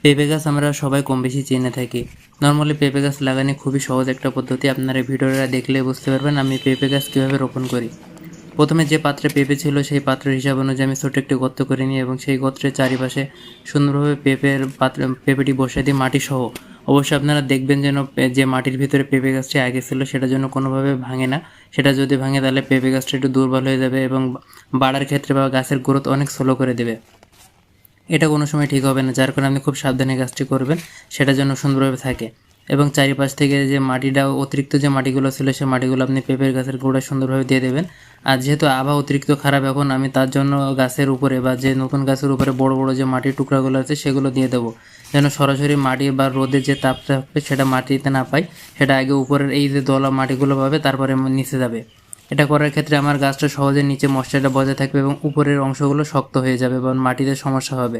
পেঁপে গাছ আমরা সবাই কম বেশি চিনে থাকি। নর্মালি পেঁপে গাছ লাগানো খুবই সহজ একটা পদ্ধতি। আপনারা এই ভিডিওটা দেখলে বুঝতে পারবেন আমি পেঁপে গাছ কীভাবে রোপণ করি। প্রথমে যে পাত্রে পেঁপে ছিল সেই পাত্রের হিসাব অনুযায়ী আমি ছোট একটি গর্ত করে নিই এবং সেই গর্তের চারিপাশে সুন্দরভাবে পেঁপেটি বসিয়ে দিই মাটি সহ। অবশ্যই আপনারা দেখবেন যেন যে মাটির ভিতরে পেঁপে গাছটি আগে ছিল সেটা যেন কোনোভাবে ভাঙে না। সেটা যদি ভাঙে তাহলে পেঁপে গাছটা একটু দুর্বল হয়ে যাবে এবং বাড়ার ক্ষেত্রে বা গাছের গ্রোথ অনেক স্লো করে দেবে। এটা কোনো সময় ঠিক হবে না, যার কারণে আপনি খুব সাবধানে কাজটি করবেন, সেটা যেন সুন্দরভাবে থাকে। এবং চারিপাশ থেকে যে মাটিটা অতিরিক্ত যে মাটিগুলো ছিল সেই মাটিগুলো আপনি পেঁপের গাছের গোড়ায় সুন্দরভাবে দিয়ে দেবেন। আর যেহেতু আবহাওয়া অতিরিক্ত খারাপ এখন, আমি তার জন্য গাছের উপরে বা যে নতুন গাছের উপরে বড় বড় যে মাটির টুকরাগুলো আছে সেগুলো দিয়ে দেবো, যেন সরাসরি মাটি বা রোদের যে তাপ থাকবে সেটা মাটিতে না পাই, সেটা আগে উপরের এই যে দলা মাটিগুলো পাবে তারপরে নিচে যাবে। এটা করার ক্ষেত্রে আমার গাছটা সহজে নিচে ময়েশ্চারটা বজায় থাকবে এবং উপরের অংশগুলো শক্ত হয়ে যাবে এবং মাটিতে সমস্যা হবে।